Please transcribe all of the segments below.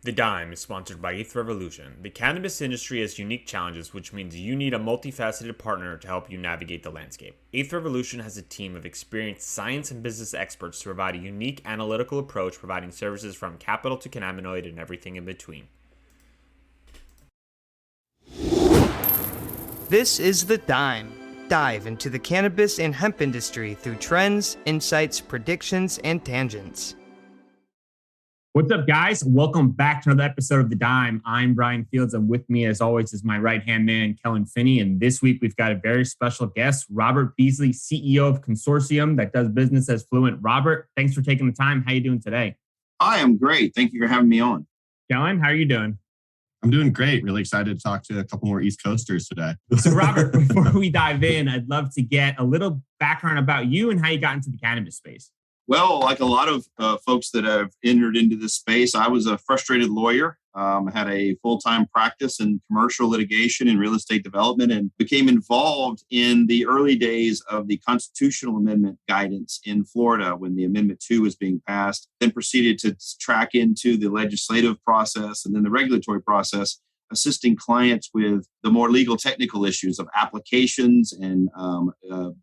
The Dime is sponsored by Eighth Revolution. The cannabis industry has unique challenges, which means you need a multifaceted partner to help you navigate the landscape. Eighth Revolution has a team of experienced science and business experts to provide a unique analytical approach, providing services from capital to cannabinoid and everything in between. This is The Dime. Dive into the cannabis and hemp industry through trends, insights, predictions, and tangents. What's up, guys? Welcome back to another episode of The Dime. I'm Brian Fields, and with me, as always, is my right-hand man, Kellan Finney. And this week, we've got a very special guest, Robert Beasley, CEO of Cansortium, that does business as Fluent. Robert, thanks for taking the time. How are you doing today? I am great. Thank you for having me on. Kellan, how are you doing? I'm doing great. Really excited to talk to a couple more East Coasters today. So, Robert, before we dive in, I'd love to get a little background about you and how you got into the cannabis space. Well, like a lot of folks that have entered into this space, I was a frustrated lawyer, had a full-time practice in commercial litigation and real estate development, and became involved in the early days of the constitutional amendment guidance in Florida when the Amendment 2 was being passed, then proceeded to track into the legislative process and then the regulatory process, assisting clients with the more legal technical issues of applications and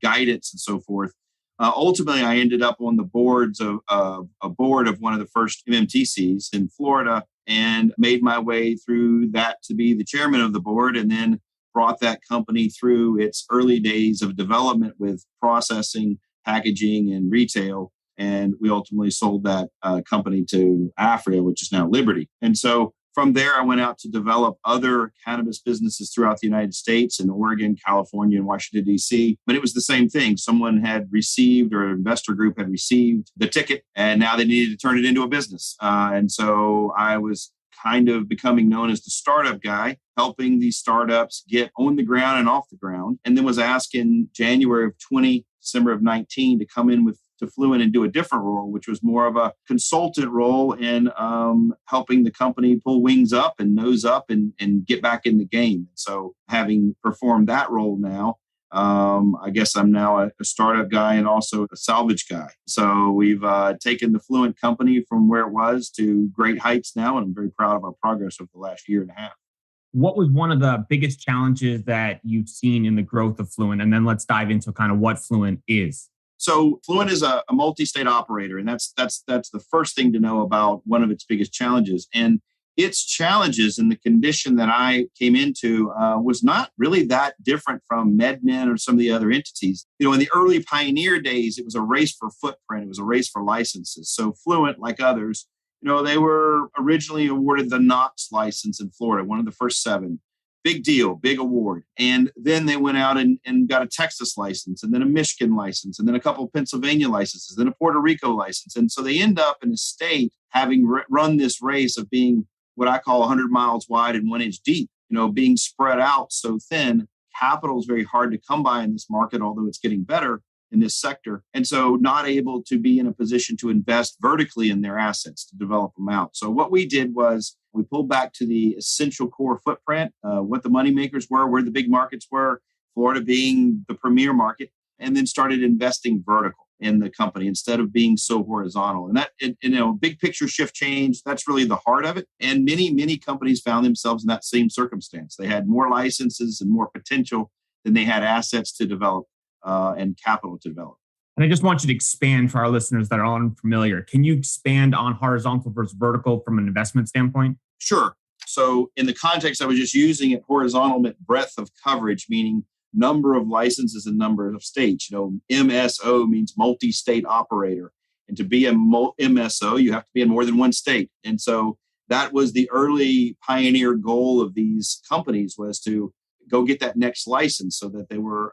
guidance and so forth. Ultimately, I ended up on the boards of a board of one of the first MMTCs in Florida and made my way through that to be the chairman of the board, and then brought that company through its early days of development with processing, packaging, and retail. And we ultimately sold that company to Afria, which is now Liberty. And so from there, I went out to develop other cannabis businesses throughout the United States in Oregon, California, and Washington, D.C. But it was the same thing. Someone had received, or an investor group had received the ticket, and now they needed to turn it into a business. And so I was kind of becoming known as the startup guy, helping these startups get on the ground and off the ground. And then was asked in January of 20, December of 19, to come in to Fluent and do a different role, which was more of a consultant role in helping the company pull wings up and nose up and get back in the game. So having performed that role now, I guess I'm now a startup guy and also a salvage guy. So we've taken the Fluent company from where it was to great heights now, and I'm very proud of our progress over the last year and a half. What was one of the biggest challenges that you've seen in the growth of Fluent? And then let's dive into kind of what Fluent is. So Fluent is a multi-state operator, and that's the first thing to know about one of its biggest challenges. And its challenges and the condition that I came into was not really that different from MedMen or some of the other entities. You know, in the early pioneer days, it was a race for footprint. It was a race for licenses. So Fluent, like others, you know, they were originally awarded the Knox license in Florida, one of the first 7. Big deal, big award. And then they went out and got a Texas license, and then a Michigan license, and then a couple of Pennsylvania licenses, then a Puerto Rico license. And so they end up in a state having run this race of being what I call 100 miles wide and 1 inch deep, you know, being spread out so thin. Capital is very hard to come by in this market, although it's getting better in this sector. And so not able to be in a position to invest vertically in their assets to develop them out. So what we did was we pulled back to the essential core footprint, what the moneymakers were, where the big markets were, Florida being the premier market, and then started investing vertical in the company instead of being so horizontal. And that, you know, big picture shift change, that's really the heart of it. And many companies found themselves in that same circumstance. They had more licenses and more potential than they had assets to develop and capital to develop. And I just want you to expand for our listeners that are unfamiliar. Can you expand on horizontal versus vertical from an investment standpoint? Sure. So in the context I was just using it, horizontal meant breadth of coverage, meaning number of licenses and number of states. You know, MSO means multi-state operator. And to be a MSO, you have to be in more than one state. And so that was the early pioneer goal of these companies, was to go get that next license so that they were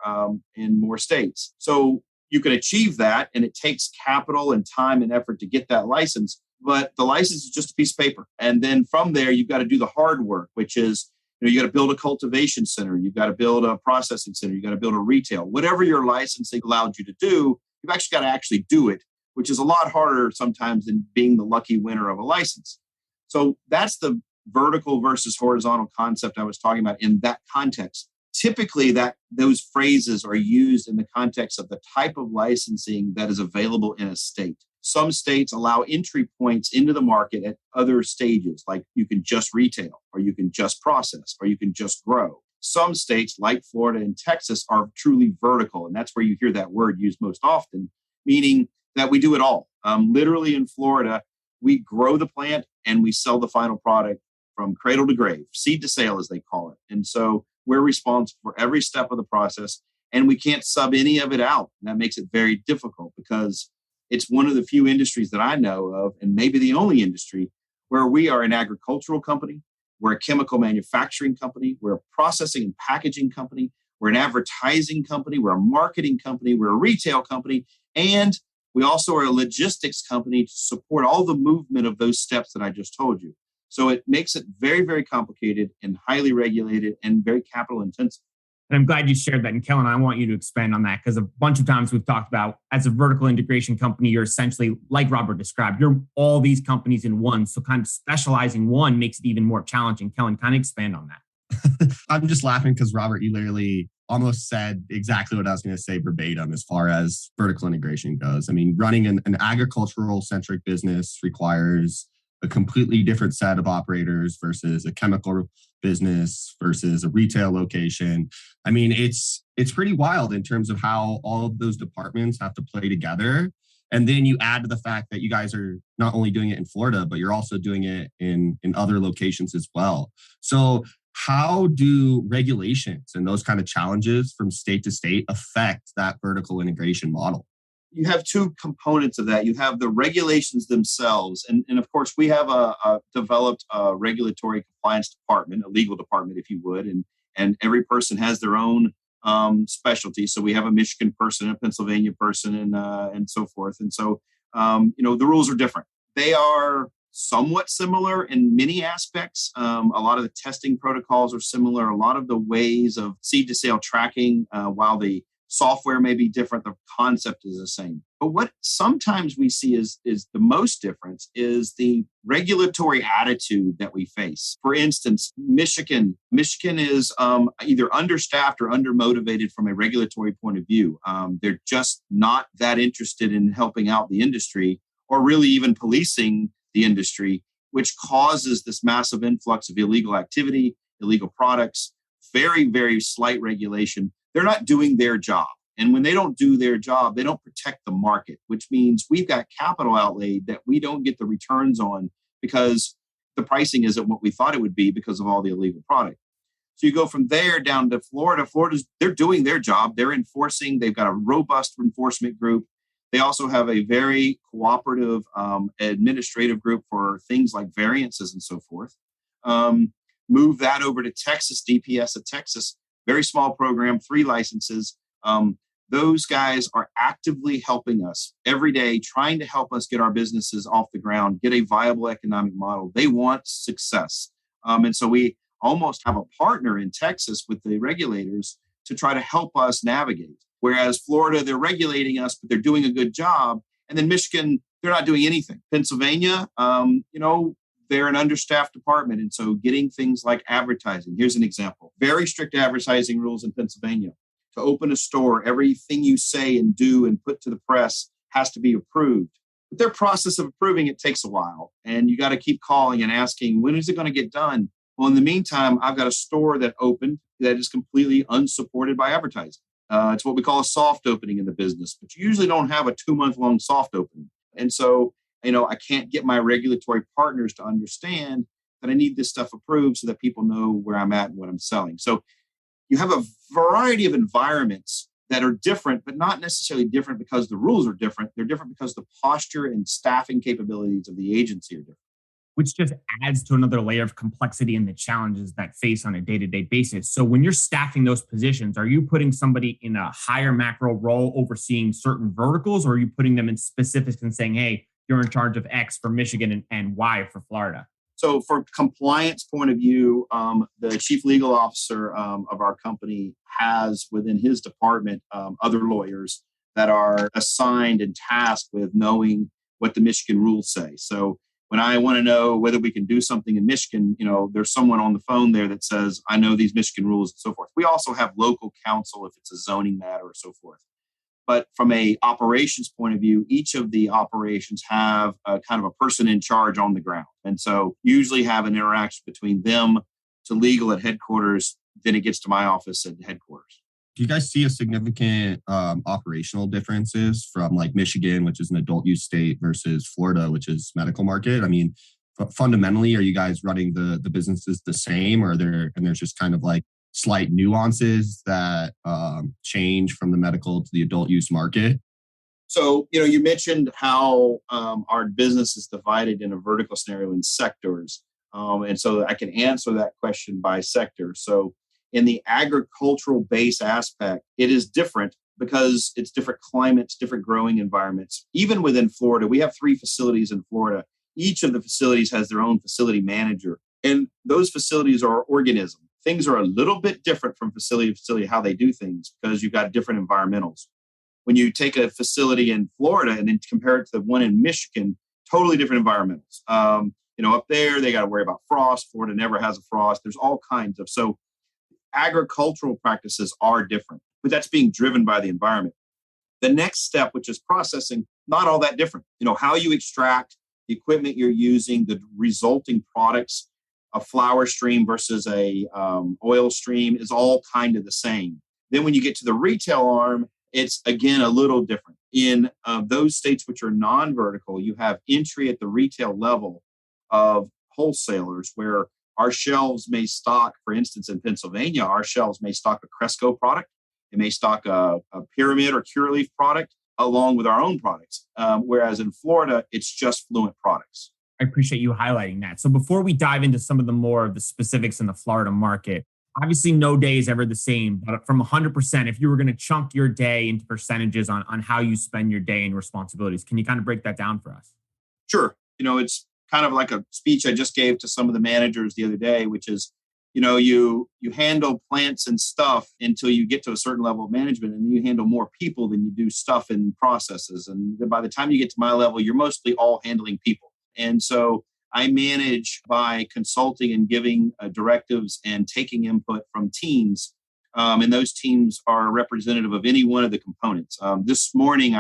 in more states. So you can achieve that, and it takes capital and time and effort to get that license. But the license is just a piece of paper. And then from there, you've got to do the hard work, which is, you know, you got to build a cultivation center. You've got to build a processing center. You got to build a retail. Whatever your licensing allowed you to do, you've actually got to actually do it, which is a lot harder sometimes than being the lucky winner of a license. So that's the vertical versus horizontal concept I was talking about in that context. Typically, those phrases are used in the context of the type of licensing that is available in a state. Some states allow entry points into the market at other stages, like you can just retail, or you can just process, or you can just grow. Some states, like Florida and Texas, are truly vertical. And that's where you hear that word used most often, meaning that we do it all. Literally in Florida, we grow the plant and we sell the final product from cradle to grave, seed to sale, as they call it. And so we're responsible for every step of the process, and we can't sub any of it out. And that makes it very difficult because it's one of the few industries that I know of, and maybe the only industry, where we are an agricultural company, we're a chemical manufacturing company, we're a processing and packaging company, we're an advertising company, we're a marketing company, we're a retail company, and we also are a logistics company to support all the movement of those steps that I just told you. So it makes it very, very complicated and highly regulated and very capital intensive. And I'm glad you shared that. And Kellan, I want you to expand on that because a bunch of times we've talked about as a vertical integration company, you're essentially, like Robert described, you're all these companies in one. So kind of specializing one makes it even more challenging. Kellan, kind of expand on that. I'm just laughing because Robert, you literally almost said exactly what I was going to say verbatim as far as vertical integration goes. I mean, running an agricultural centric business requires a completely different set of operators versus a chemical business versus a retail location. I mean, it's pretty wild in terms of how all of those departments have to play together. And then you add to the fact that you guys are not only doing it in Florida, but you're also doing it in other locations as well. So how do regulations and those kind of challenges from state to state affect that vertical integration model? You have two components of that. You have the regulations themselves. And of course, we have developed a regulatory compliance department, a legal department, if you would. And every person has their own specialty. So we have a Michigan person, a Pennsylvania person, and so forth. And so, the rules are different. They are somewhat similar in many aspects. A lot of the testing protocols are similar. A lot of the ways of seed to sale tracking, while the software may be different, the concept is the same. But what sometimes we see is the most difference is the regulatory attitude that we face. For instance, Michigan is either understaffed or undermotivated from a regulatory point of view. They're just not that interested in helping out the industry or really even policing the industry, which causes this massive influx of illegal activity, illegal products, very, very slight regulation. They're not doing their job. And when they don't do their job, they don't protect the market, which means we've got capital outlaid that we don't get the returns on because the pricing isn't what we thought it would be because of all the illegal product. So you go from there down to Florida. They're doing their job. They're enforcing. They've got a robust enforcement group. They also have a very cooperative administrative group for things like variances and so forth. Move that over to Texas, DPS of Texas. Very small program, 3 licenses. Those guys are actively helping us every day, trying to help us get our businesses off the ground, get a viable economic model. They want success. And so we almost have a partner in Texas with the regulators to try to help us navigate. Whereas Florida, they're regulating us, but they're doing a good job. And then Michigan, they're not doing anything. Pennsylvania, they're an understaffed department. And so getting things like advertising. Here's an example. Very strict advertising rules in Pennsylvania. To open a store, everything you say and do and put to the press has to be approved. But their process of approving it takes a while. And you got to keep calling and asking, when is it going to get done? Well, in the meantime, I've got a store that opened that is completely unsupported by advertising. It's what we call a soft opening in the business, but you usually don't have a 2-month-long soft opening. And so, I can't get my regulatory partners to understand that I need this stuff approved so that people know where I'm at and what I'm selling. So you have a variety of environments that are different, but not necessarily different because the rules are different. They're different because the posture and staffing capabilities of the agency are different. Which just adds to another layer of complexity in the challenges that face on a day-to-day basis. So when you're staffing those positions, are you putting somebody in a higher macro role overseeing certain verticals, or are you putting them in specifics and saying, hey, you're in charge of X for Michigan and Y for Florida? So for compliance point of view, the chief legal officer of our company has within his department other lawyers that are assigned and tasked with knowing what the Michigan rules say. So when I want to know whether we can do something in Michigan, there's someone on the phone there that says, I know these Michigan rules and so forth. We also have local counsel if it's a zoning matter or so forth. But from a operations point of view, each of the operations have a kind of a person in charge on the ground. And so usually have an interaction between them to legal at headquarters, then it gets to my office at headquarters. Do you guys see a significant operational differences from like Michigan, which is an adult use state, versus Florida, which is medical market? I mean, fundamentally, are you guys running the businesses the same, or there's just kind of like slight nuances that change from the medical to the adult use market? So, you mentioned how our business is divided in a vertical scenario in sectors. And so I can answer that question by sector. So in the agricultural base aspect, it is different because it's different climates, different growing environments. Even within Florida, we have 3 facilities in Florida. Each of the facilities has their own facility manager. And those facilities are organisms. Things are a little bit different from facility to facility, how they do things, because you've got different environmentals. When you take a facility in Florida and then compare it to the one in Michigan, totally different environmentals. Up there, they got to worry about frost. Florida never has a frost. There's all kinds of, so agricultural practices are different, but that's being driven by the environment. The next step, which is processing, not all that different. How you extract, the equipment you're using, the resulting products, a flower stream versus a oil stream is all kind of the same. Then when you get to the retail arm, it's again a little different. In those states which are non-vertical, you have entry at the retail level of wholesalers where our shelves may stock, for instance, in Pennsylvania, our shelves may stock a Cresco product. It may stock a Pyramid or Curaleaf product along with our own products. Whereas in Florida, it's just Fluent products. I appreciate you highlighting that. So before we dive into some of the specifics in the Florida market, obviously no day is ever the same, but from 100%, if you were going to chunk your day into percentages on how you spend your day and responsibilities, can you kind of break that down for us? Sure. It's kind of like a speech I just gave to some of the managers the other day, which is, you handle plants and stuff until you get to a certain level of management, and then you handle more people than you do stuff and processes. And by the time you get to my level, you're mostly all handling people. And so I manage by consulting and giving directives and taking input from teams. And those teams are representative of any one of the components. This morning,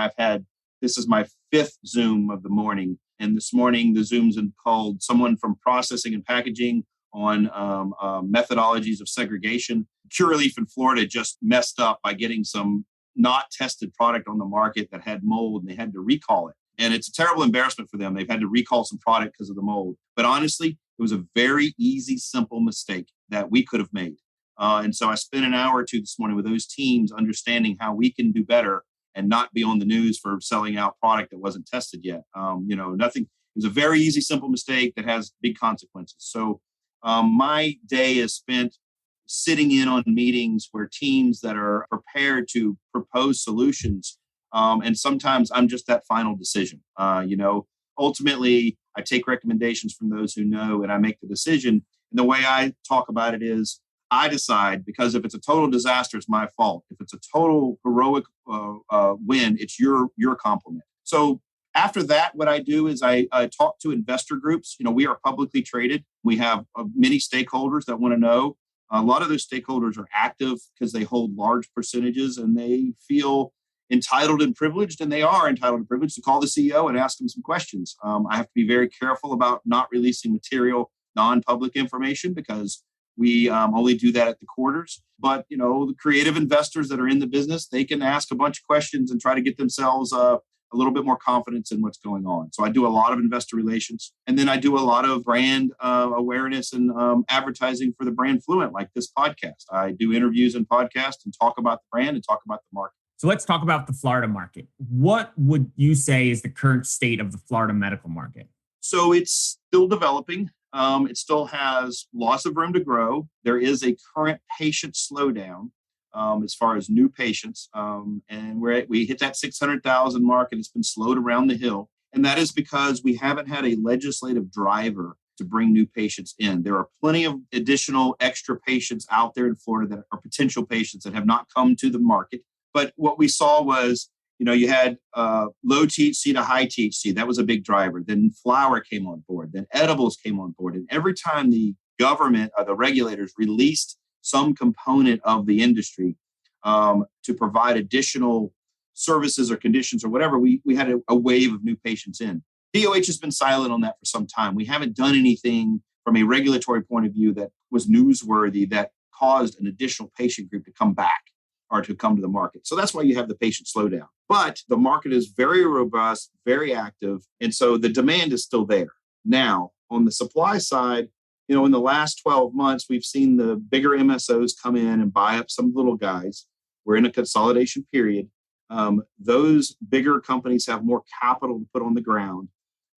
this is my 5th Zoom of the morning. And this morning, the Zooms called someone from processing and packaging on methodologies of segregation. Curaleaf in Florida just messed up by getting some not tested product on the market that had mold, and they had to recall it. And it's a terrible embarrassment for them. They've had to recall some product because of the mold. But honestly, it was a very easy, simple mistake that we could have made. And so I spent an hour or two this morning with those teams understanding how we can do better and not be on the news for selling out product that wasn't tested yet. Nothing. It was a very easy, simple mistake that has big consequences. So my day is spent sitting in on meetings where teams that are prepared to propose solutions. And sometimes I'm just that final decision. Ultimately, I take recommendations from those who know, and I make the decision. And the way I talk about it is I decide, because if it's a total disaster, it's my fault. If it's a total heroic win, it's your compliment. So after that, what I do is I talk to investor groups. We are publicly traded. We have many stakeholders that want to know. A lot of those stakeholders are active because they hold large percentages and they feel entitled and privileged, and they are entitled and privileged to call the CEO and ask him some questions. I have to be very careful about not releasing material, non-public information because we only do that at the quarters. But, the creative investors that are in the business, they can ask a bunch of questions and try to get themselves a little bit more confidence in what's going on. So I do a lot of investor relations. And then I do a lot of brand awareness and advertising for the brand Fluent, like this podcast. I do interviews and podcasts and talk about the brand and talk about the market. So let's talk about the Florida market. What would you say is the current state of the Florida medical market? So it's still developing. It still has lots of room to grow. There is a current patient slowdown as far as new patients. And we hit that 600,000 mark, and it's been slowed around the hill. And that is because we haven't had a legislative driver to bring new patients in. There are plenty of additional extra patients out there in Florida that are potential patients that have not come to the market. But what we saw was, you had low THC to high THC. That was a big driver. Then flower came on board. Then edibles came on board. And every time the government or the regulators released some component of the industry to provide additional services or conditions or whatever, we had a wave of new patients in. DOH has been silent on that for some time. We haven't done anything from a regulatory point of view that was newsworthy that caused an additional patient group to come back or to come to the market. So that's why you have the patient slowdown. But the market is very robust, very active. And so the demand is still there. Now, on the supply side, in the last 12 months, we've seen the bigger MSOs come in and buy up some little guys. We're in a consolidation period. Those bigger companies have more capital to put on the ground.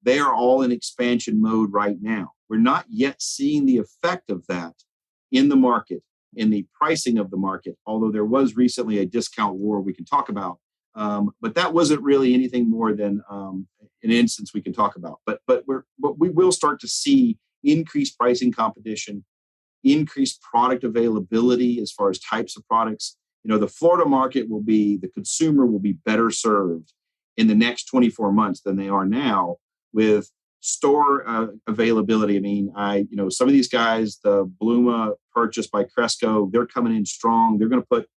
They are all in expansion mode right now. We're not yet seeing the effect of that in the market, in the pricing of the market, although there was recently a discount war we can talk about. But that wasn't really anything more than an instance we can talk about. But we will start to see increased pricing competition, increased product availability as far as types of products. The Florida market the consumer will be better served in the next 24 months than they are now with store availability. I mean, some of these guys, the Bluma purchased by Cresco, they're coming in strong. They're going to put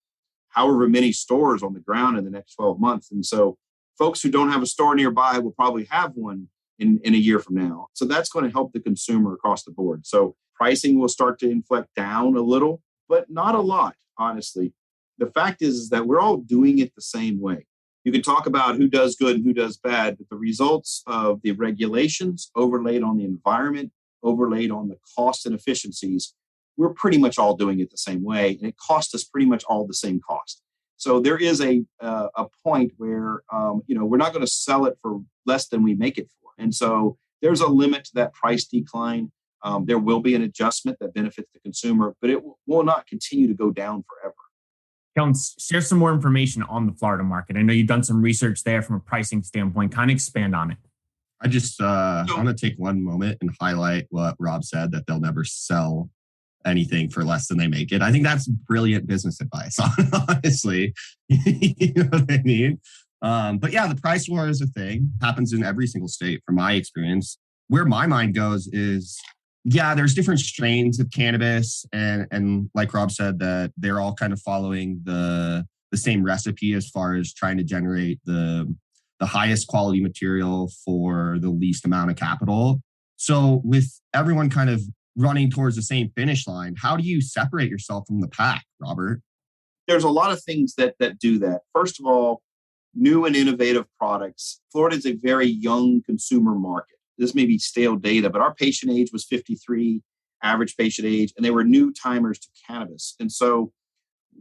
however many stores on the ground in the next 12 months. And so folks who don't have a store nearby will probably have one in a year from now. So that's going to help the consumer across the board. So pricing will start to inflect down a little, but not a lot, honestly. The fact is that we're all doing it the same way. You can talk about who does good and who does bad, but the results of the regulations overlaid on the environment, overlaid on the cost and efficiencies, we're pretty much all doing it the same way, and it costs us pretty much all the same cost. So there is a point where we're not going to sell it for less than we make it for, and so there's a limit to that price decline. There will be an adjustment that benefits the consumer, but it will not continue to go down forever. Kellan, share some more information on the Florida market. I know you've done some research there from a pricing standpoint. Kind of expand on it. I just I'm going to take one moment and highlight what Rob said, that they'll never sell anything for less than they make it. I think that's brilliant business advice, honestly. You know what I mean? But yeah, the price war is a thing. Happens in every single state from my experience. Where my mind goes is, yeah, there's different strains of cannabis. And like Rob said, that they're all kind of following the same recipe as far as trying to generate the highest quality material for the least amount of capital. So with everyone kind of running towards the same finish line, how do you separate yourself from the pack, Robert? There's a lot of things that do that. First of all, new and innovative products. Florida is a very young consumer market. This may be stale data, but our patient age was 53, average patient age, and they were new timers to cannabis. And so,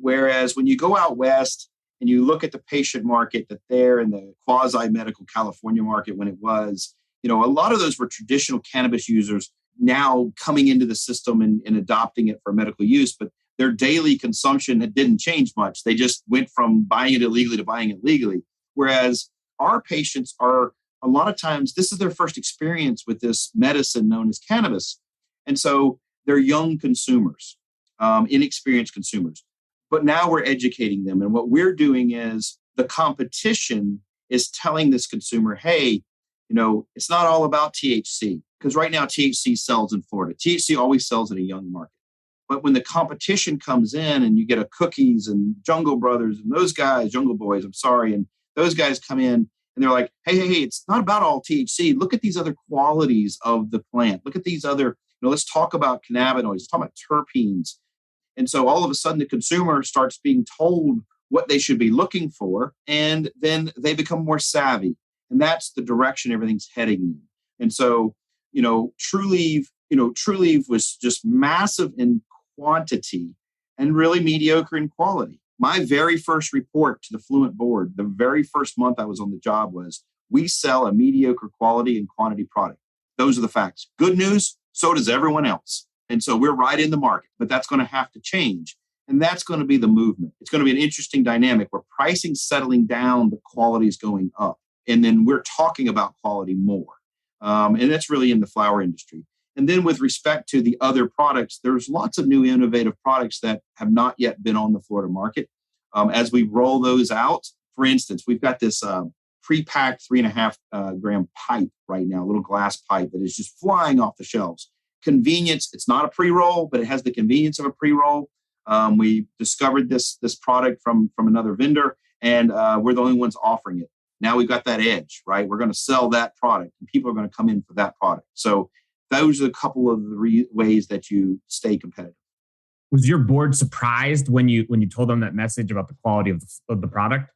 whereas when you go out west and you look at the patient market that there in the quasi-medical California market when it was, a lot of those were traditional cannabis users now coming into the system and adopting it for medical use, but their daily consumption didn't change much. They just went from buying it illegally to buying it legally. Whereas our patients are, a lot of times, this is their first experience with this medicine known as cannabis. And so they're young consumers, inexperienced consumers. But now we're educating them. And what we're doing is the competition is telling this consumer, hey, it's not all about THC. Because right now THC sells in Florida. THC always sells in a young market. But when the competition comes in and you get a Cookies and Jungle Brothers and those guys, Jungle Boys, and those guys come in, and they're like, hey, it's not about all THC. Look at these other qualities of the plant. Look at these other, let's talk about cannabinoids, let's talk about terpenes. And so all of a sudden the consumer starts being told what they should be looking for, and then they become more savvy. And that's the direction everything's heading in. And so, True Leaf was just massive in quantity and really mediocre in quality. My very first report to the Fluent board, the very first month I was on the job, was we sell a mediocre quality and quantity product. Those are the facts. Good news, so does everyone else. And so we're right in the market, but that's going to have to change. And that's going to be the movement. It's going to be an interesting dynamic where pricing's settling down, but quality is going up. And then we're talking about quality more. And that's really in the flower industry. And then with respect to the other products, there's lots of new innovative products that have not yet been on the Florida market. As we roll those out, for instance, we've got this pre-packed 3.5 gram pipe right now, a little glass pipe that is just flying off the shelves. Convenience, it's not a pre-roll, but it has the convenience of a pre-roll. We discovered this product from another vendor, and we're the only ones offering it. Now we've got that edge, right? We're going to sell that product and people are going to come in for that product. So those are a couple of the ways that you stay competitive. Was your board surprised when you told them that message about the quality of the product?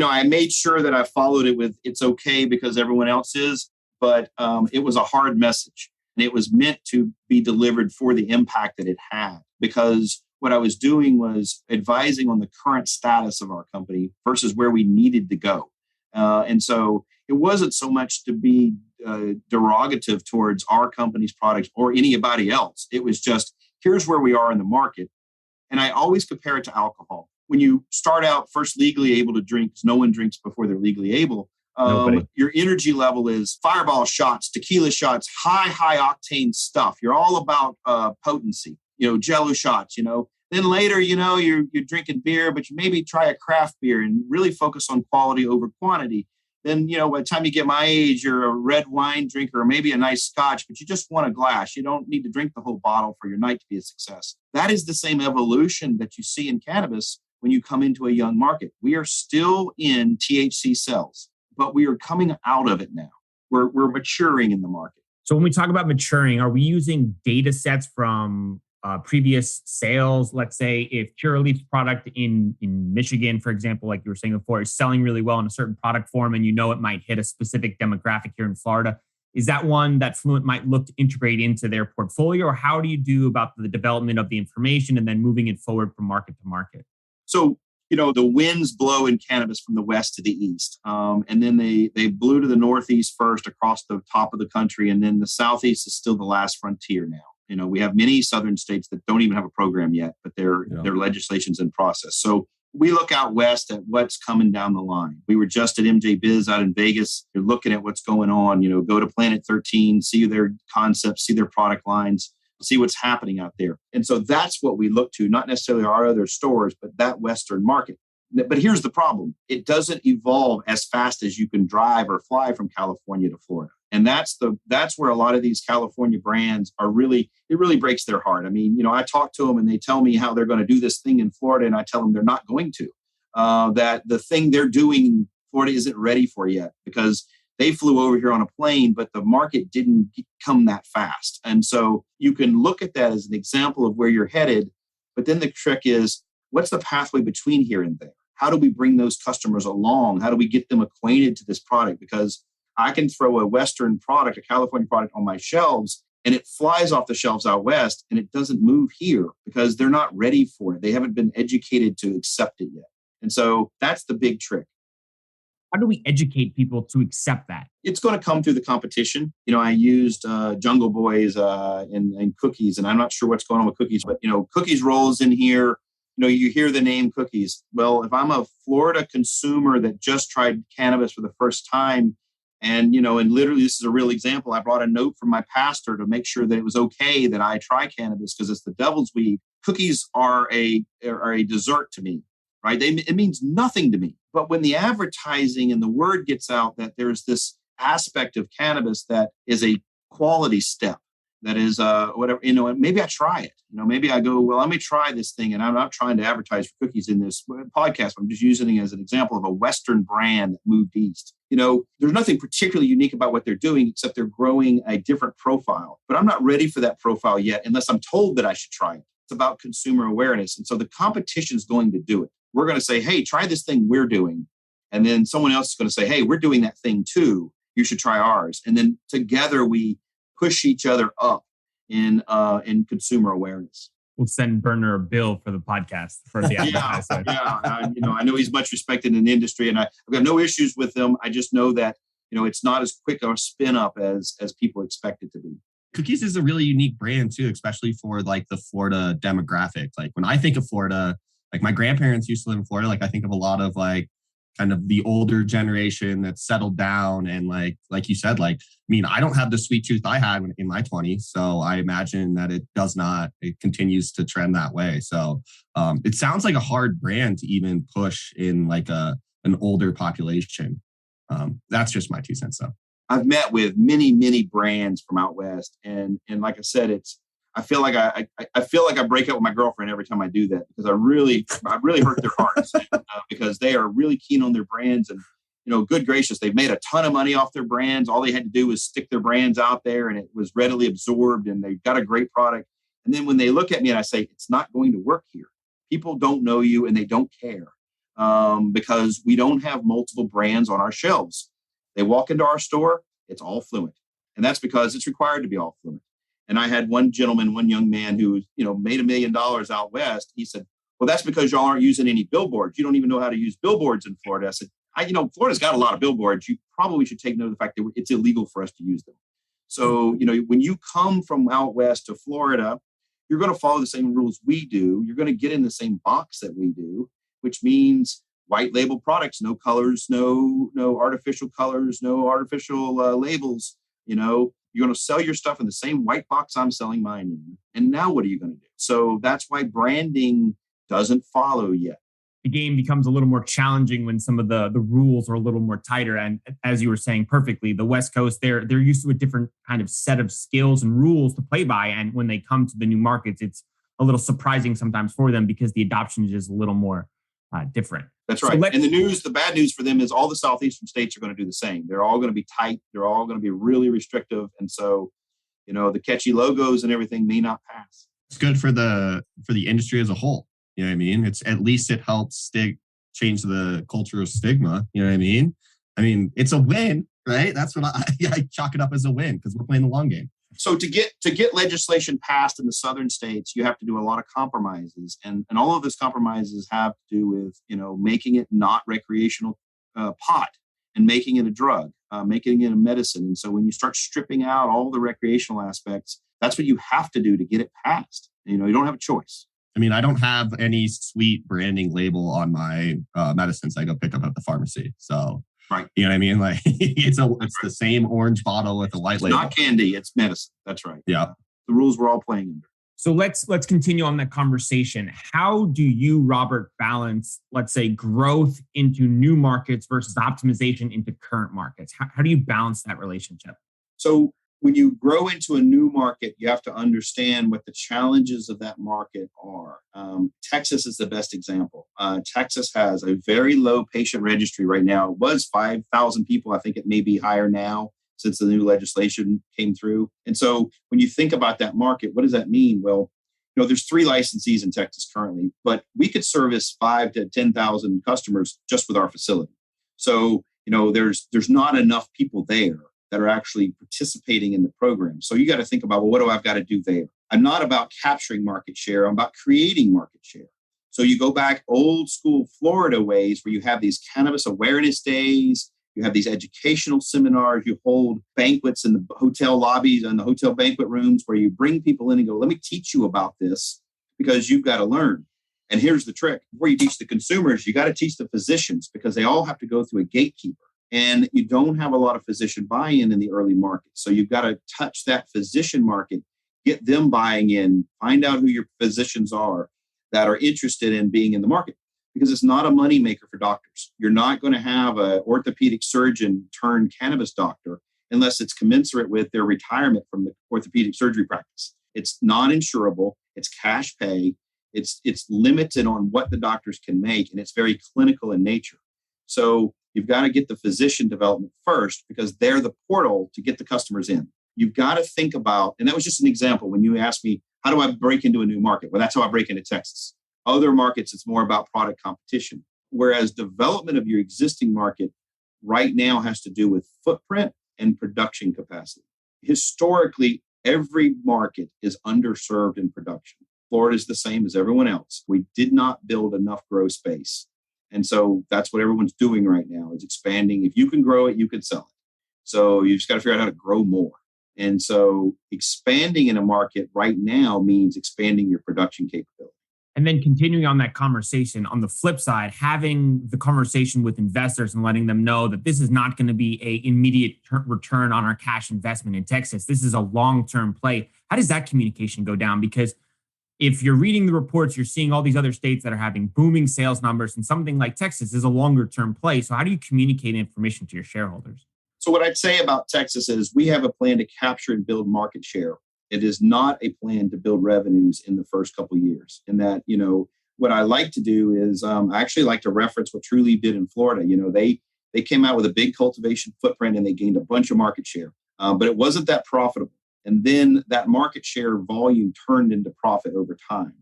I made sure that I followed it with it's okay because everyone else is, but it was a hard message. And it was meant to be delivered for the impact that it had, because what I was doing was advising on the current status of our company versus where we needed to go. And so it wasn't so much to be derogative towards our company's products or anybody else. It was just, here's where we are in the market. And I always compare it to alcohol. When you start out first legally able to drink, because no one drinks before they're legally able, your energy level is fireball shots, tequila shots, high octane stuff. You're all about potency, Jello shots, Then later, you're drinking beer, but you maybe try a craft beer and really focus on quality over quantity. Then, by the time you get my age, you're a red wine drinker or maybe a nice scotch, but you just want a glass. You don't need to drink the whole bottle for your night to be a success. That is the same evolution that you see in cannabis when you come into a young market. We are still in THC cells, but we are coming out of it now. We're maturing in the market. So when we talk about maturing, are we using data sets from previous sales? Let's say if Curaleaf's product in Michigan, for example, like you were saying before, is selling really well in a certain product form and it might hit a specific demographic here in Florida, is that one that Fluent might look to integrate into their portfolio? Or how do you do about the development of the information and then moving it forward from market to market? So, the winds blow in cannabis from the west to the east. And then they blew to the northeast first across the top of the country. And then the southeast is still the last frontier now. We have many southern states that don't even have a program yet, but their legislation's in process. So we look out west at what's coming down the line. We were just at MJ Biz out in Vegas. You're looking at what's going on, go to Planet 13, see their concepts, see their product lines, see what's happening out there. And so that's what we look to, not necessarily our other stores, but that Western market. But here's the problem. It doesn't evolve as fast as you can drive or fly from California to Florida. And that's where a lot of these California brands it really breaks their heart. I mean, I talk to them and they tell me how they're going to do this thing in Florida. And I tell them they're not going to, that the thing they're doing in Florida isn't ready for yet because they flew over here on a plane, but the market didn't come that fast. And so you can look at that as an example of where you're headed. But then the trick is, what's the pathway between here and there? How do we bring those customers along? How do we get them acquainted to this product? Because I can throw a Western product, a California product on my shelves, and it flies off the shelves out west, and it doesn't move here because they're not ready for it. They haven't been educated to accept it yet. And so that's the big trick. How do we educate people to accept that? It's going to come through the competition. I used Jungle Boys and Cookies, and I'm not sure what's going on with Cookies, but, Cookies rolls in here. You hear the name Cookies. Well, if I'm a Florida consumer that just tried cannabis for the first time, and literally this is a real example, I brought a note from my pastor to make sure that it was okay that I try cannabis because it's the devil's weed. Cookies are a dessert to me, right? It means nothing to me. But when the advertising and the word gets out that there's this aspect of cannabis that is a quality step, that is whatever, maybe I try it. Maybe I go, well, let me try this thing. And I'm not trying to advertise for Cookies in this podcast. I'm just using it as an example of a Western brand that moved east. There's nothing particularly unique about what they're doing, except they're growing a different profile. But I'm not ready for that profile yet, unless I'm told that I should try it. It's about consumer awareness. And so the competition is going to do it. We're going to say, hey, try this thing we're doing. And then someone else is going to say, hey, we're doing that thing too. You should try ours. And then together we push each other up in consumer awareness. We'll send Berner a bill for the podcast for the advertising. I know he's much respected in the industry, and I've got no issues with him. I just know that it's not as quick a spin up as people expect it to be. Cookies is a really unique brand too, especially for like the Florida demographic. Like when I think of Florida, like my grandparents used to live in Florida. Like I think of a lot of like kind of the older generation that's settled down. And like you said, I don't have the sweet tooth I had in my 20s. So I imagine that it continues to trend that way. So it sounds like a hard brand to even push in like an older population. That's just my 2 cents though. I've met with many, many brands from out west. And like I said, I feel like I feel like I break up with my girlfriend every time I do that, because I really hurt their hearts because they are really keen on their brands. And, good gracious, they've made a ton of money off their brands. All they had to do was stick their brands out there, and it was readily absorbed, and they've got a great product. And then when they look at me and I say, it's not going to work here. People don't know you and they don't care because we don't have multiple brands on our shelves. They walk into our store, it's all Fluent. And that's because it's required to be all Fluent. And I had one young man who, made $1 million out west. He said, well, that's because y'all aren't using any billboards. You don't even know how to use billboards in Florida. I said, Florida's got a lot of billboards. You probably should take note of the fact that it's illegal for us to use them. So, when you come from out west to Florida, you're going to follow the same rules we do. You're going to get in the same box that we do, which means white label products, no colors, no artificial colors, no artificial labels. You're going to sell your stuff in the same white box I'm selling mine in. And now what are you going to do? So that's why branding doesn't follow yet. The game becomes a little more challenging when some of the rules are a little more tighter. And as you were saying perfectly, the West Coast, they're used to a different kind of set of skills and rules to play by. And when they come to the new markets, it's a little surprising sometimes for them because the adoption is just a little more different. That's right. And the bad news for them is all the southeastern states are going to do the same. They're all going to be tight. They're all going to be really restrictive. And so, the catchy logos and everything may not pass. It's good for the industry as a whole. You know what I mean? It's at least it helps change the cultural stigma. You know what I mean? It's a win, right? That's what I chalk it up as a win because we're playing the long game. So to get legislation passed in the southern states, you have to do a lot of compromises, and all of those compromises have to do with making it not recreational pot and making it a drug, making it a medicine. And so when you start stripping out all the recreational aspects, that's what you have to do to get it passed. You don't have a choice. I don't have any sweet branding label on my medicines I go pick up at the pharmacy. So, right. You know what I mean? Like it's the same orange bottle with a white label. It's not candy, it's medicine. That's right. Yeah. The rules we're all playing under. So let's continue on that conversation. How do you, Robert, balance, let's say, growth into new markets versus optimization into current markets? How do you balance that relationship? So when you grow into a new market, you have to understand what the challenges of that market are. Texas is the best example. Texas has a very low patient registry right now. It was 5,000 people. I think it may be higher now since the new legislation came through. And so when you think about that market, what does that mean? Well, there's 3 licensees in Texas currently, but we could service 5,000 to 10,000 customers just with our facility. So, there's not enough people there that are actually participating in the program. So you got to think about, well, what do I've got to do there? I'm not about capturing market share. I'm about creating market share. So you go back old school Florida ways where you have these cannabis awareness days, you have these educational seminars, you hold banquets in the hotel lobbies and the hotel banquet rooms where you bring people in and go, let me teach you about this because you've got to learn. And here's the trick. Before you teach the consumers, you got to teach the physicians because they all have to go through a gatekeeper. And you don't have a lot of physician buy-in in the early market. So you've got to touch that physician market, get them buying in, find out who your physicians are that are interested in being in the market. Because it's not a moneymaker for doctors. You're not going to have an orthopedic surgeon turn cannabis doctor unless it's commensurate with their retirement from the orthopedic surgery practice. It's non-insurable. It's cash pay. It's limited on what the doctors can make, and it's very clinical in nature. So you've got to get the physician development first because they're the portal to get the customers in. You've got to think about, and that was just an example when you asked me, how do I break into a new market? Well, that's how I break into Texas. Other markets, it's more about product competition. Whereas development of your existing market right now has to do with footprint and production capacity. Historically, every market is underserved in production. Florida is the same as everyone else. We did not build enough grow space. And so that's what everyone's doing right now is expanding. If you can grow it, you can sell it. So you just got to figure out how to grow more. And so expanding in a market right now means expanding your production capability. And then continuing on that conversation, on the flip side, having the conversation with investors and letting them know that this is not going to be an immediate return on our cash investment in Texas. This is a long-term play. How does that communication go down? Because if you're reading the reports, you're seeing all these other states that are having booming sales numbers, and something like Texas is a longer-term play. So how do you communicate information to your shareholders? So what I'd say about Texas is we have a plan to capture and build market share It is not a plan to build revenues in the first couple of years. And that, what I like to do is I actually like to reference what Trulieve did in Florida. They came out with a big cultivation footprint and they gained a bunch of market share, but it wasn't that profitable. And then that market share volume turned into profit over time.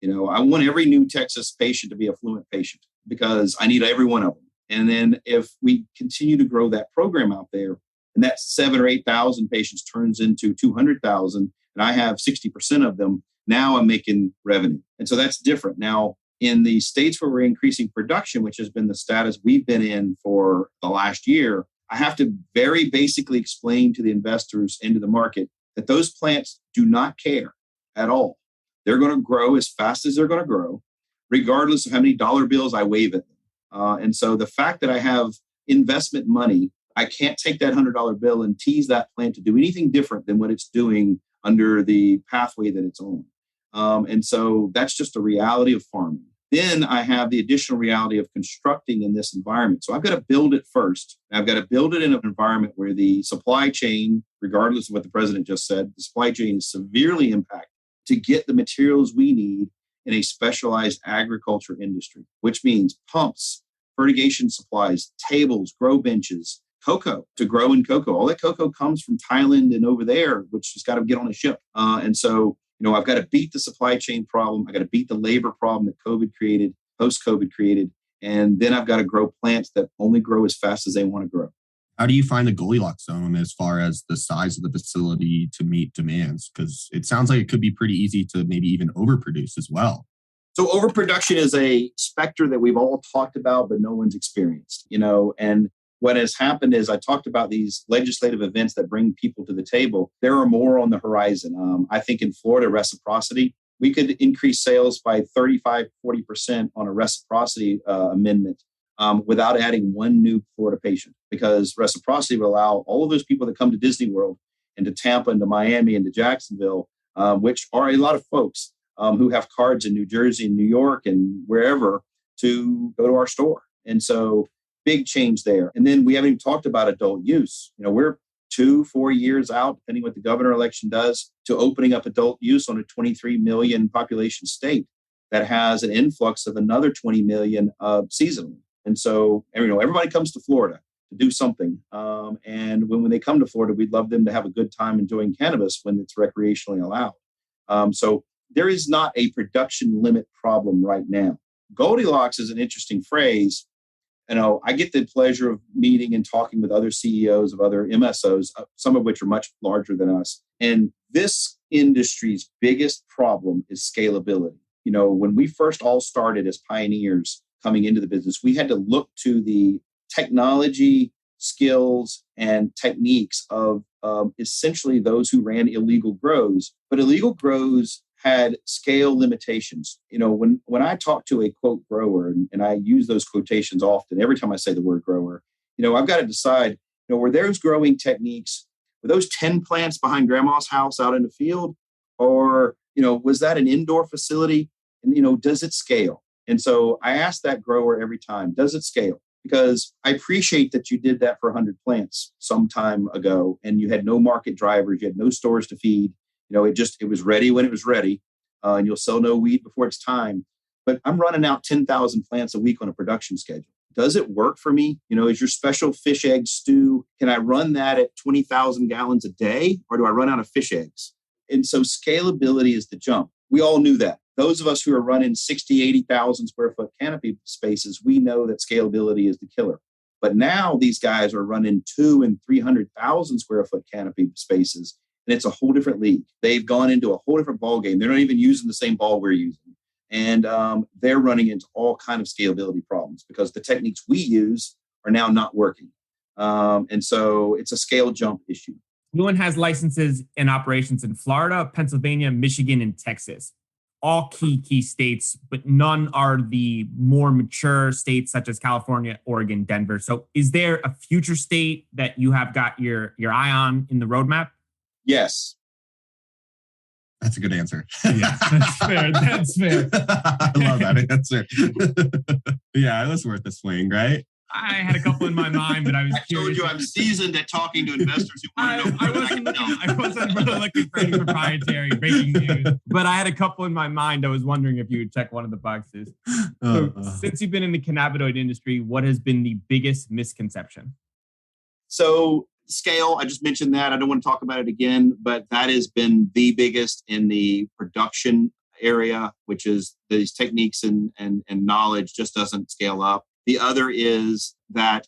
I want every new Texas patient to be a Fluent patient because I need every one of them. And then if we continue to grow that program out there, and that 7,000 or 8,000 patients turns into 200,000, and I have 60% of them, now I'm making revenue. And so that's different. Now, in the states where we're increasing production, which has been the status we've been in for the last year, I have to very basically explain to the investors and to the market that those plants do not care at all. They're going to grow as fast as they're going to grow, regardless of how many dollar bills I wave at them. And so the fact that I have investment money, I can't take that $100 bill and tease that plant to do anything different than what it's doing under the pathway that it's on. And so that's just a reality of farming. Then I have the additional reality of constructing in this environment. So I've got to build it first. I've got to build it in an environment where the supply chain, regardless of what the president just said, the supply chain is severely impacted to get the materials we need in a specialized agriculture industry, which means pumps, fertigation supplies, tables, grow benches, cocoa to grow in cocoa. All that cocoa comes from Thailand and over there, which has got to get on a ship. And so, I've got to beat the supply chain problem. I got to beat the labor problem that COVID created, post-COVID created. And then I've got to grow plants that only grow as fast as they want to grow. How do you find the Goldilocks zone as far as the size of the facility to meet demands? Because it sounds like it could be pretty easy to maybe even overproduce as well. So overproduction is a specter that we've all talked about, but no one's experienced, and what has happened is I talked about these legislative events that bring people to the table. There are more on the horizon. I think in Florida, reciprocity, we could increase sales by 35, 40% on a reciprocity amendment without adding one new Florida patient, because reciprocity will allow all of those people that come to Disney World and to Tampa and to Miami and to Jacksonville, which are a lot of folks who have cards in New Jersey and New York and wherever, to go to our store. And so big change there. And then we haven't even talked about adult use. We're 2-4 years out, depending what the governor election does, to opening up adult use on a 23 million population state that has an influx of another 20 million seasonally. And so, everybody comes to Florida to do something. And when they come to Florida, we'd love them to have a good time enjoying cannabis when it's recreationally allowed. So there is not a production limit problem right now. Goldilocks is an interesting phrase. I get the pleasure of meeting and talking with other CEOs of other MSOs, some of which are much larger than us. And this industry's biggest problem is scalability. When we first all started as pioneers coming into the business, we had to look to the technology, skills, and techniques of essentially those who ran illegal grows. But illegal grows had scale limitations. When I talk to a quote grower, and I use those quotations often, every time I say the word grower, I've got to decide, were those growing techniques, were those 10 plants behind grandma's house out in the field? Or, was that an indoor facility? And, does it scale? And so I ask that grower every time, does it scale? Because I appreciate that you did that for 100 plants some time ago, and you had no market drivers, you had no stores to feed. It was ready when it was ready, and you'll sell no weed before it's time. But I'm running out 10,000 plants a week on a production schedule. Does it work for me? Is your special fish egg stew, can I run that at 20,000 gallons a day, or do I run out of fish eggs? And so scalability is the jump. We all knew that. Those of us who are running 60, 80,000 square foot canopy spaces, we know that scalability is the killer. But now these guys are running 200,000 and 300,000 square foot canopy spaces. And it's a whole different league. They've gone into a whole different ball game. They're not even using the same ball we're using. And they're running into all kind of scalability problems because the techniques we use are now not working. And so it's a scale jump issue. Fluent has licenses and operations in Florida, Pennsylvania, Michigan, and Texas. All key states, but none are the more mature states such as California, Oregon, Denver. So is there a future state that you have got your eye on in the roadmap? Yes. That's a good answer. Yeah, that's fair. That's fair. I love that answer. Yeah, it was worth a swing, right? I had a couple in my mind, but I was told curious. you I'm seasoned at talking to investors who want to know. I wasn't really looking for any proprietary breaking news, but I had a couple in my mind. I was wondering if you would check one of the boxes. So, since you've been in the cannabinoid industry, what has been the biggest misconception? So scale, I just mentioned that. I don't want to talk about it again, but that has been the biggest in the production area, which is these techniques and knowledge just doesn't scale up. The other is that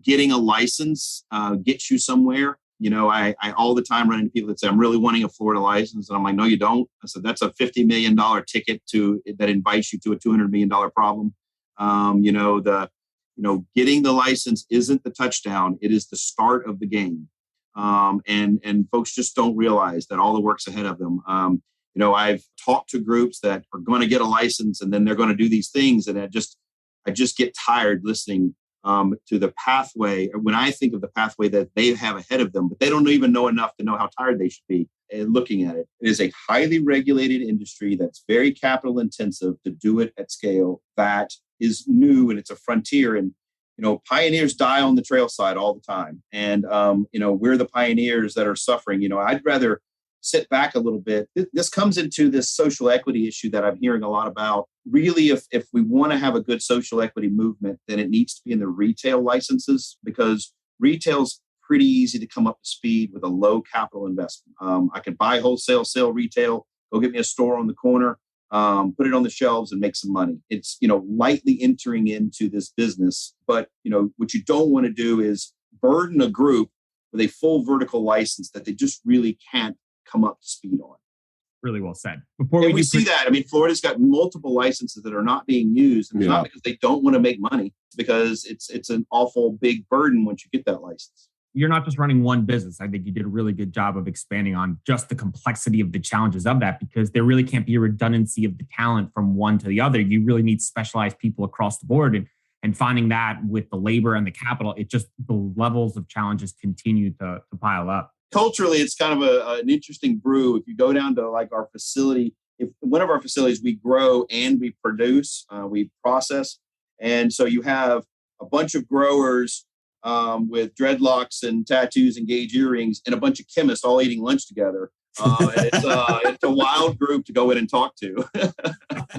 getting a license gets you somewhere. You know, I all the time run into people that say, I'm really wanting a Florida license. And I'm like, no, you don't. I said, that's a $50 million ticket that invites you to a $200 million problem. Getting the license isn't the touchdown. It is the start of the game. And folks just don't realize that all the work's ahead of them. I've talked to groups that are going to get a license and then they're going to do these things. And I just get tired listening to the pathway. When I think of the pathway that they have ahead of them, but they don't even know enough to know how tired they should be looking at it. It is a highly regulated industry that's very capital intensive to do it at scale. That is new and it's a frontier. And pioneers die on the trail side all the time. And we're the pioneers that are suffering. I'd rather sit back a little bit. This comes into this social equity issue that I'm hearing a lot about. Really, if we want to have a good social equity movement, then it needs to be in the retail licenses, because retail's pretty easy to come up to speed with a low capital investment. I can buy wholesale, sell retail, go get me a store on the corner, put it on the shelves and make some money. It's, lightly entering into this business. But, what you don't want to do is burden a group with a full vertical license that they just really can't come up to speed on. Really well said. We see that. I mean, Florida's got multiple licenses that are not being used. And it's not because they don't want to make money. It's because it's an awful big burden once you get that license. You're not just running one business. I think you did a really good job of expanding on just the complexity of the challenges of that, because there really can't be a redundancy of the talent from one to the other. You really need specialized people across the board. And finding that with the labor and the capital, the levels of challenges continue to pile up. Culturally, it's kind of an interesting brew. If you go down to like our facility, if one of our facilities, we grow and we produce, we process. And so you have a bunch of growers with dreadlocks and tattoos and gauge earrings and a bunch of chemists all eating lunch together. And it's a wild group to go in and talk to.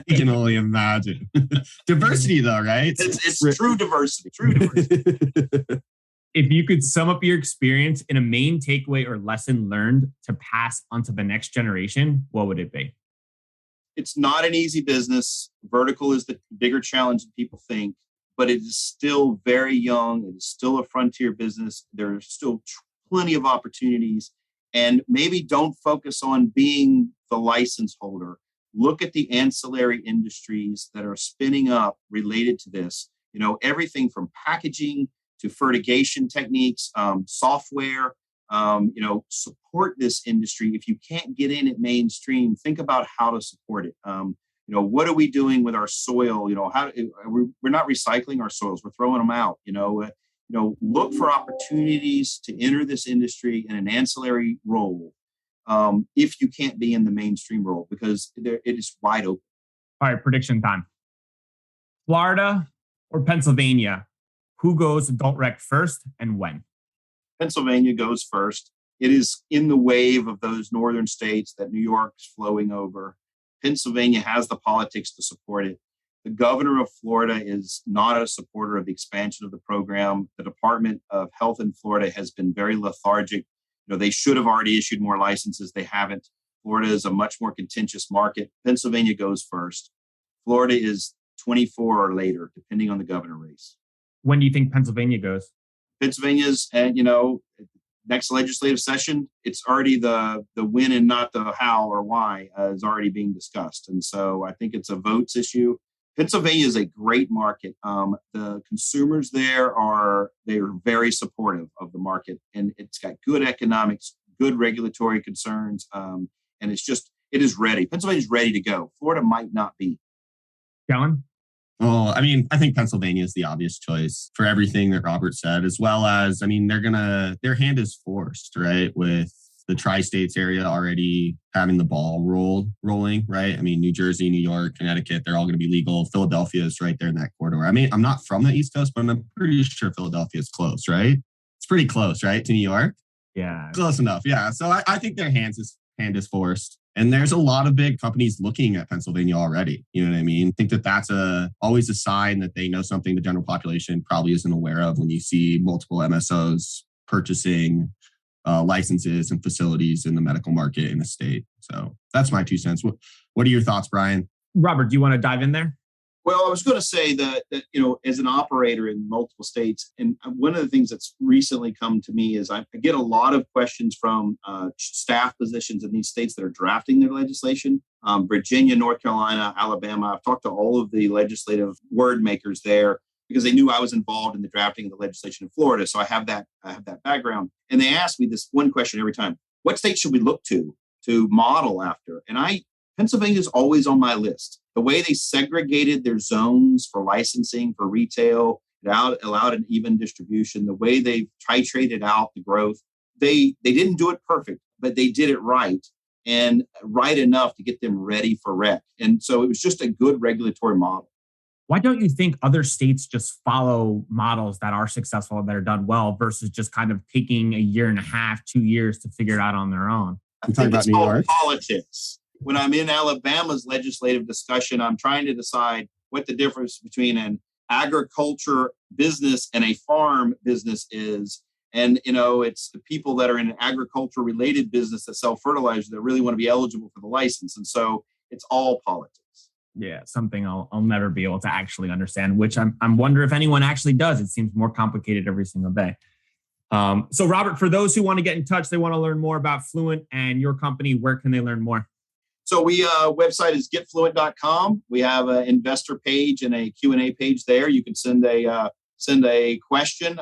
You can only imagine. Diversity though, right? It's true diversity. True diversity. If you could sum up your experience in a main takeaway or lesson learned to pass onto the next generation, what would it be? It's not an easy business. Vertical is the bigger challenge than people think, but it is still very young. It is still a frontier business. There are still plenty of opportunities. And maybe don't focus on being the license holder. Look at the ancillary industries that are spinning up related to this. Everything from packaging to fertigation techniques, software, support this industry. If you can't get in at mainstream, think about how to support it. What are we doing with our soil? We're not recycling our soils. We're throwing them out. Look for opportunities to enter this industry in an ancillary role if you can't be in the mainstream role, because it is wide open. All right, prediction time. Florida or Pennsylvania? Who goes adult rec first and when? Pennsylvania goes first. It is in the wave of those northern states that New York's flowing over. Pennsylvania has the politics to support it. The governor of Florida is not a supporter of the expansion of the program. The Department of Health in Florida has been very lethargic. They should have already issued more licenses. They haven't. Florida is a much more contentious market. Pennsylvania goes first. Florida is 24 or later, depending on the governor race. When do you think Pennsylvania goes? Pennsylvania's, next legislative session, it's already the when and not the how or why is already being discussed. And so I think it's a votes issue. Pennsylvania is a great market. The consumers they're very supportive of the market, and it's got good economics, good regulatory concerns. And it is ready. Pennsylvania's ready to go. Florida might not be. Kellan? Well, I think Pennsylvania is the obvious choice for everything that Robert said, as well as, their hand is forced, right? With the tri-states area already having the ball rolling, right? I mean, New Jersey, New York, Connecticut, they're all going to be legal. Philadelphia is right there in that corridor. I mean, I'm not from the East Coast, but I'm pretty sure Philadelphia is close, right? It's pretty close, right, to New York? Yeah. Close enough, yeah. So I think their hand is forced. And there's a lot of big companies looking at Pennsylvania already. You know what I mean? I think that that's always a sign that they know something the general population probably isn't aware of when you see multiple MSOs purchasing licenses and facilities in the medical market in the state. So that's my 2 cents. What are your thoughts, Bryan? Robert, do you want to dive in there? Well, I was going to say that as an operator in multiple states, and one of the things that's recently come to me is I get a lot of questions from staff positions in these states that are drafting their legislation. Virginia, North Carolina, Alabama. I've talked to all of the legislative word makers there because they knew I was involved in the drafting of the legislation in Florida. So I have that background. And they ask me this one question every time: what state should we look to model after? And Pennsylvania is always on my list. The way they segregated their zones for licensing, for retail, allowed an even distribution, the way they titrated out the growth, they didn't do it perfect, but they did it right, and right enough to get them ready for rec. And so it was just a good regulatory model. Why don't you think other states just follow models that are successful, that are done well, versus just kind of taking a year and a half, 2 years to figure it out on their own? I'm talking about New York. Politics. When I'm in Alabama's legislative discussion, I'm trying to decide what the difference between an agriculture business and a farm business is. And, it's the people that are in an agriculture related business that sell fertilizer that really want to be eligible for the license. And so it's all politics. Yeah, something I'll never be able to actually understand, which I'm wondering if anyone actually does. It seems more complicated every single day. So Robert, for those who want to get in touch, they want to learn more about Fluent and your company, where can they learn more? So website is getfluent.com. We have an investor page and a Q&A page there. You can send a question.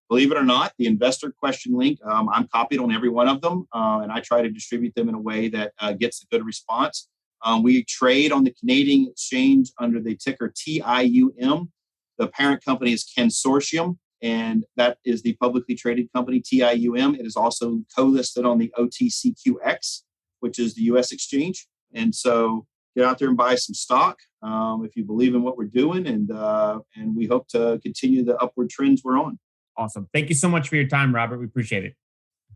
Believe it or not, the investor question link, I'm copied on every one of them, and I try to distribute them in a way that gets a good response. We trade on the Canadian exchange under the ticker TIUM. The parent company is Cansortium, and that is the publicly traded company, TIUM. It is also co-listed on the OTCQX, which is the U.S. exchange. And so get out there and buy some stock if you believe in what we're doing. And we hope to continue the upward trends we're on. Awesome. Thank you so much for your time, Robert. We appreciate it.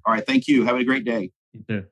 All right. Thank you. Have a great day. You too.